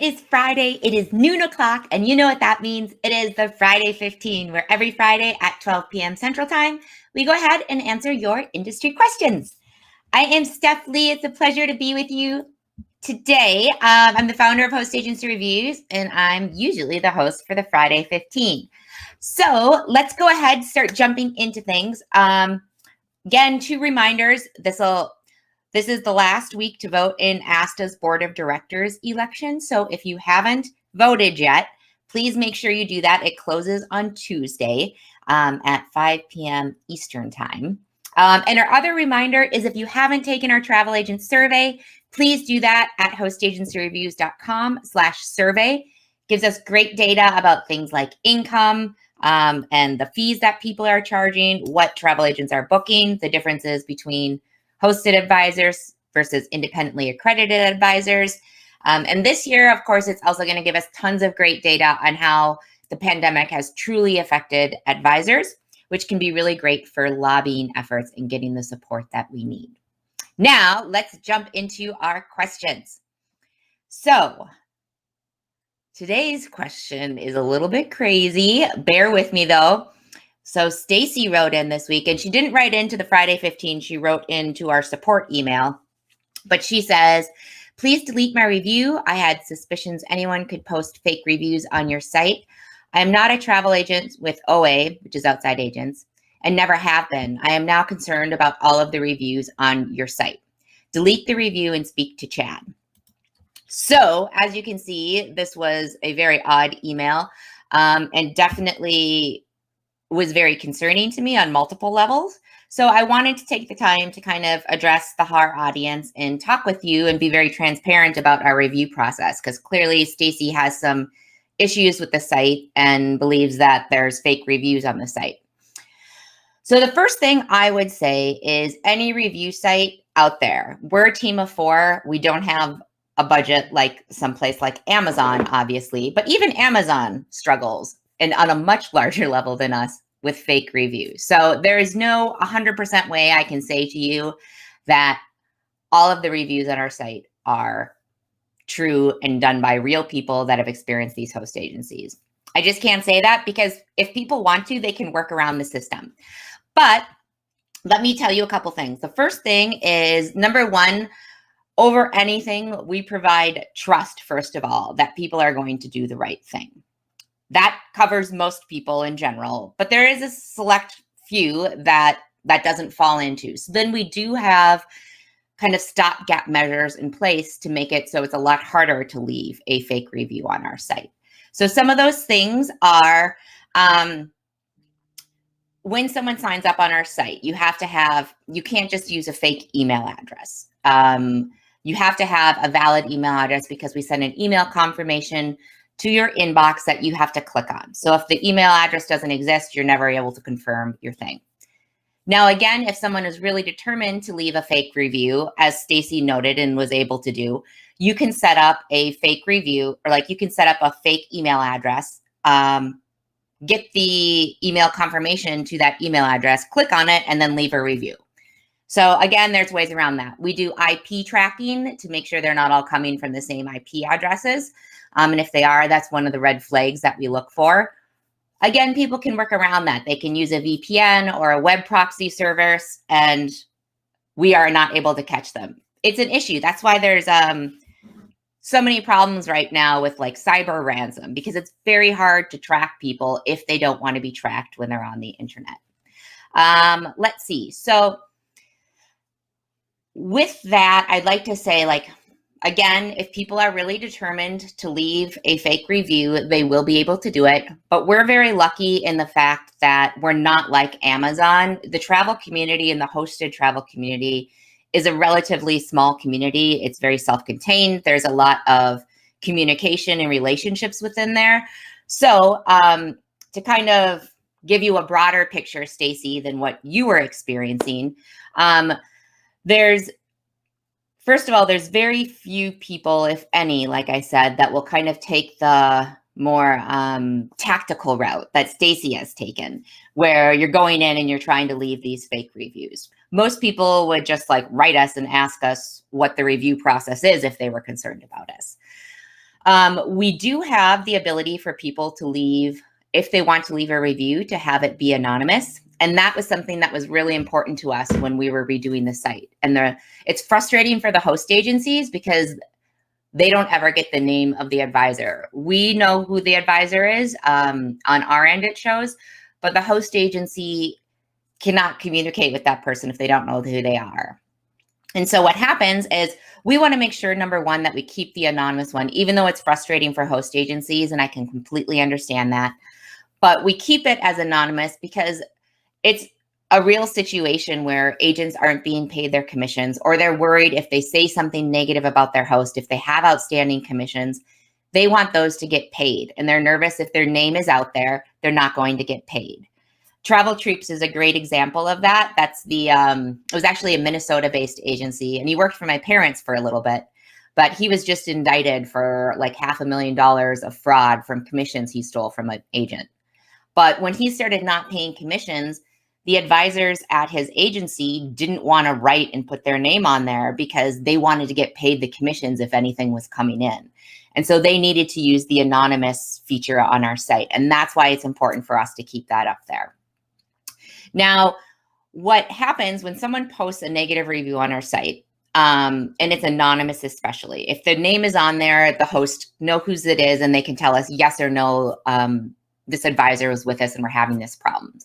is Friday. It is noon o'clock, and you know what that means. It is the Friday 15, where every Friday at 12 p.m. Central Time, we go ahead and answer your industry questions. I am Steph Lee. It's a pleasure to be with you today. I'm the founder of Host Agency Reviews, and I'm usually the host for the Friday 15. So let's go ahead and start jumping into things. Again, 2 reminders. This is the last week to vote in ASTA's Board of Directors election. So if you haven't voted yet, please make sure you do that. It closes on Tuesday at 5 p.m. Eastern Time. And our other reminder is if you haven't taken our travel agent survey, please do that at hostagencyreviews.com/survey. Gives us great data about things like income and the fees that people are charging, what travel agents are booking, the differences between hosted advisors versus independently accredited advisors. And this year, of course, it's also going to give us tons of great data on how the pandemic has truly affected advisors, which can be really great for lobbying efforts and getting the support that we need. Now, let's jump into our questions. So, today's question is a little bit crazy. Bear with me, though. So Stacy wrote in this week, and she didn't write into the Friday 15. She wrote into our support email, but she says, please delete my review. I had suspicions anyone could post fake reviews on your site. I am not a travel agent with OA, which is outside agents, and never have been. I am now concerned about all of the reviews on your site. Delete the review and speak to Chad. So as you can see, this was a very odd email and definitely was very concerning to me on multiple levels. So I wanted to take the time to kind of address the Har audience and talk with you and be very transparent about our review process, because clearly Stacy has some issues with the site and believes that there's fake reviews on the site. So the first thing I would say is any review site out there, we're a team of 4. We don't have a budget like someplace like Amazon, obviously, but even Amazon struggles and on a much larger level than us with fake reviews. So there is no 100% way I can say to you that all of the reviews on our site are true and done by real people that have experienced these host agencies. I just can't say that because if people want to, they can work around the system. But let me tell you a couple things. The first thing is, number one, over anything, we provide trust, first of all, that people are going to do the right thing. That covers most people in general, but there is a select few that doesn't fall into. So then we do have kind of stopgap measures in place to make it so it's a lot harder to leave a fake review on our site. So some of those things are when someone signs up on our site, you can't just use a fake email address. You have to have a valid email address because we send an email confirmation to your inbox that you have to click on. So if the email address doesn't exist, you're never able to confirm your thing. Now, again, if someone is really determined to leave a fake review, as Stacy noted and was able to do, you can set up a fake review, or like you can set up a fake email address, get the email confirmation to that email address, click on it, and then leave a review. So again, there's ways around that. We do IP tracking to make sure they're not all coming from the same IP addresses. And if they are, that's one of the red flags that we look for. Again, people can work around that. They can use a VPN or a web proxy service, and we are not able to catch them. It's an issue. That's why there's so many problems right now with like cyber ransom, because it's very hard to track people if they don't want to be tracked when they're on the internet. Let's see. So with that, I'd like to say, like, again, if people are really determined to leave a fake review, they will be able to do it. But we're very lucky in the fact that we're not like Amazon. The travel community and the hosted travel community is a relatively small community. It's very self-contained. There's a lot of communication and relationships within there. So to kind of give you a broader picture, Stacy, than what you were experiencing, first of all, there's very few people, if any, like I said, that will kind of take the more tactical route that Stacy has taken, where you're going in and you're trying to leave these fake reviews. Most people would just like write us and ask us what the review process is if they were concerned about us. We do have the ability for people to leave, if they want to leave a review, to have it be anonymous. And that was something that was really important to us when we were redoing the site. And it's frustrating for the host agencies because they don't ever get the name of the advisor. We know who the advisor is. On our end, it shows, but the host agency cannot communicate with that person if they don't know who they are. And so what happens is we want to make sure, number one, that we keep the anonymous one, even though it's frustrating for host agencies, and I can completely understand that. But we keep it as anonymous because it's a real situation where agents aren't being paid their commissions, or they're worried if they say something negative about their host, if they have outstanding commissions, they want those to get paid. And they're nervous if their name is out there, they're not going to get paid. Travel Troops is a great example of that. That's it was actually a Minnesota-based agency, and he worked for my parents for a little bit, but he was just indicted for like $500,000 of fraud from commissions he stole from an agent. But when he started not paying commissions, the advisors at his agency didn't want to write and put their name on there because they wanted to get paid the commissions if anything was coming in. And so they needed to use the anonymous feature on our site. And that's why it's important for us to keep that up there. Now, what happens when someone posts a negative review on our site, and it's anonymous especially, if the name is on there, the host know whose it is, and they can tell us yes or no, this advisor was with us and we're having this problem.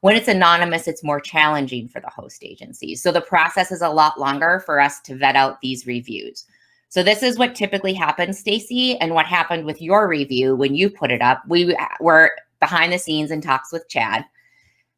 When it's anonymous, it's more challenging for the host agency. So the process is a lot longer for us to vet out these reviews. So this is what typically happens, Stacy, and what happened with your review when you put it up. We were behind the scenes in talks with Chad,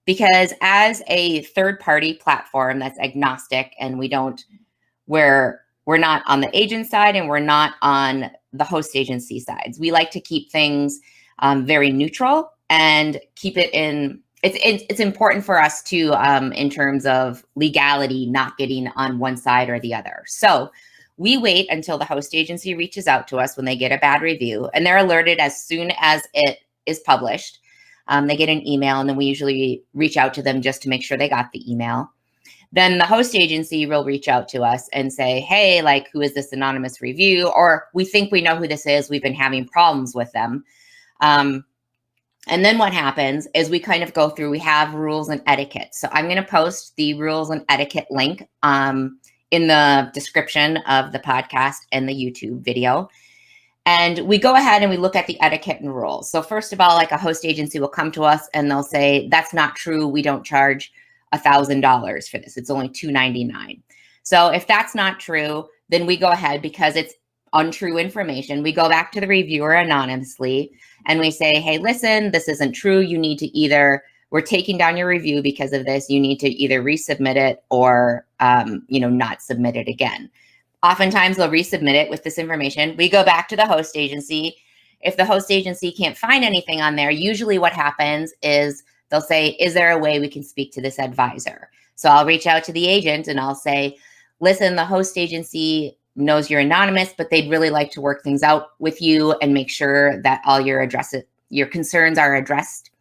because as a third-party platform that's agnostic, and we're not on the agent side and we're not on the host agency sides. We like to keep things very neutral and keep it in. It's important for us to, in terms of legality, not getting on one side or the other. So we wait until the host agency reaches out to us when they get a bad review, and they're alerted as soon as it is published. They get an email, and then we usually reach out to them just to make sure they got the email. Then the host agency will reach out to us and say, hey, like, who is this anonymous review? Or we think we know who this is. We've been having problems with them. And then what happens is we kind of go through, we have rules and etiquette. So I'm going to post the rules and etiquette link in the description of the podcast and the YouTube video. And we go ahead and we look at the etiquette and rules. So first of all, like, a host agency will come to us and they'll say, that's not true. We don't charge $1,000 for this. It's only $299. So if that's not true, then we go ahead, because it's untrue information. We go back to the reviewer anonymously and we say, hey, listen, this isn't true. You need to we're taking down your review because of this. You need to either resubmit it or, not submit it again. Oftentimes they'll resubmit it with this information. We go back to the host agency. If the host agency can't find anything on there, usually what happens is they'll say, is there a way we can speak to this advisor? So I'll reach out to the agent and I'll say, listen, the host agency knows you're anonymous, but they'd really like to work things out with you and make sure that all your concerns are addressed.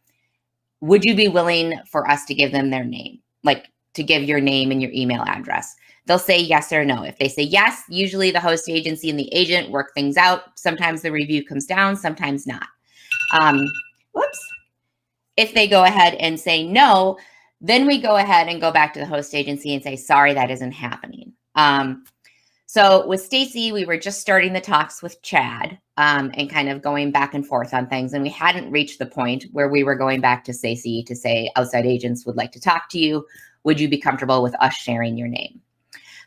Would you be willing for us to give them their name, like to give your name and your email address? They'll say yes or no. If they say yes, usually the host agency and the agent work things out. Sometimes the review comes down, sometimes not. If they go ahead and say no, then we go ahead and go back to the host agency and say, sorry, that isn't happening. So with Stacy, we were just starting the talks with Chad and kind of going back and forth on things. And we hadn't reached the point where we were going back to Stacy to say, outside agents would like to talk to you. Would you be comfortable with us sharing your name?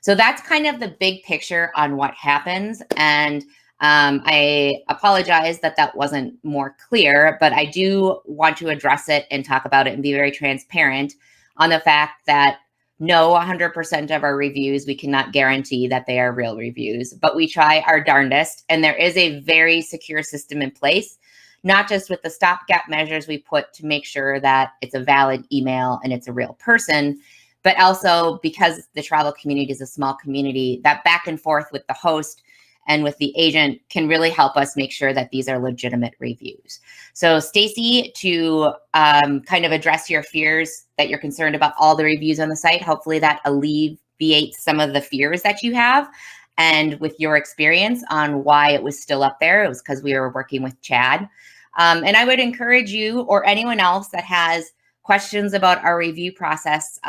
So that's kind of the big picture on what happens. And I apologize that wasn't more clear, but I do want to address it and talk about it and be very transparent on the fact that no, 100% of our reviews, we cannot guarantee that they are real reviews, but we try our darndest. And there is a very secure system in place, not just with the stopgap measures we put to make sure that it's a valid email and it's a real person, but also because the travel community is a small community, that back and forth with the host and with the agent can really help us make sure that these are legitimate reviews. So Stacy, to kind of address your fears that you're concerned about all the reviews on the site, hopefully that alleviates some of the fears that you have. and with your experience on why it was still up there. It was because we were working with Chad. And I would encourage you or anyone else that has questions about our review process,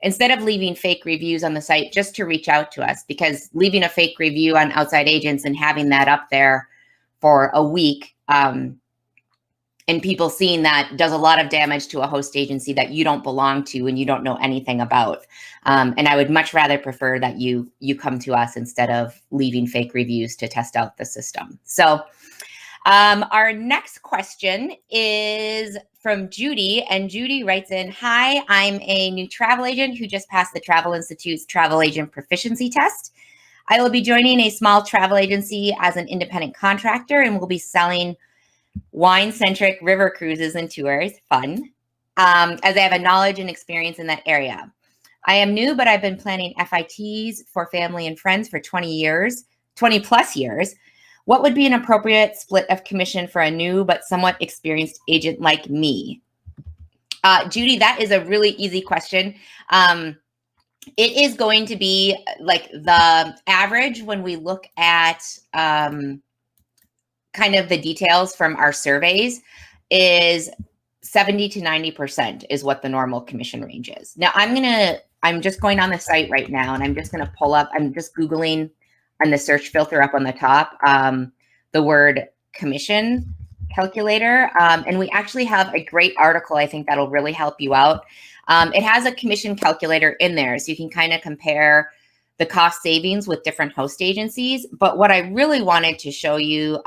instead of leaving fake reviews on the site, just to reach out to us, because leaving a fake review on Outside Agents and having that up there for a week, and people seeing that does a lot of damage to a host agency that you don't belong to and you don't know anything about. And I would much rather prefer that you come to us instead of leaving fake reviews to test out the system. So our next question is from Judy, and Judy writes in, "Hi, I'm a new travel agent who just passed the Travel Institute's travel agent proficiency test. I will be joining a small travel agency as an independent contractor and will be selling wine-centric river cruises and tours, fun, as I have a knowledge and experience in that area. I am new, but I've been planning FITs for family and friends for 20 plus years. What would be an appropriate split of commission for a new but somewhat experienced agent like me?" Judy, that is a really easy question. It is going to be like the average when we look at kind of the details from our surveys is 70 to 90% is what the normal commission range is. Now I'm just going on the site right now and I'm just going to pull up, I'm just Googling on the search filter up on the top, the word commission calculator. And we actually have a great article, I think that'll really help you out. It has a commission calculator in there, so you can kind of compare the cost savings with different host agencies. But what I really wanted to show you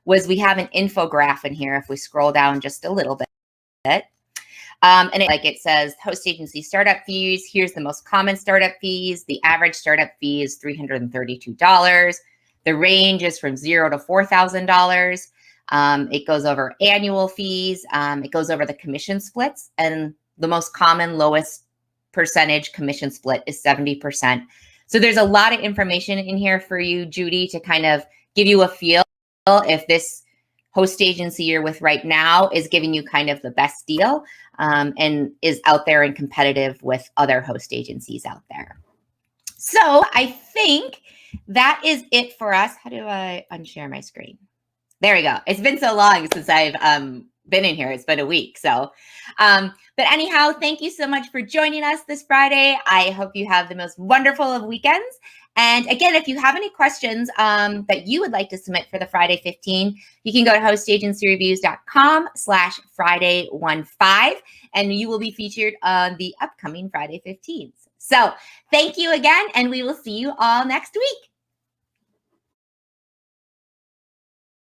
was we have an infographic in here. If we scroll down just a little bit, and it says host agency startup fees. Here's the most common startup fees. The average startup fee is $332. The range is from $0 to $4,000. It goes over annual fees. It goes over the commission splits, and the most common lowest percentage commission split is 70%. So there's a lot of information in here for you, Judy, to kind of give you a feel if this host agency you're with right now is giving you kind of the best deal, and is out there and competitive with other host agencies out there. So I think that is it for us. How do I unshare my screen? There we go. It's been so long since I've been in here. It's been a week. So, but anyhow, thank you so much for joining us this Friday. I hope you have the most wonderful of weekends. And again, if you have any questions that you would like to submit for the Friday 15, you can go to hostagencyreviews.com/Friday15, and you will be featured on the upcoming Friday 15s. So thank you again, and we will see you all next week.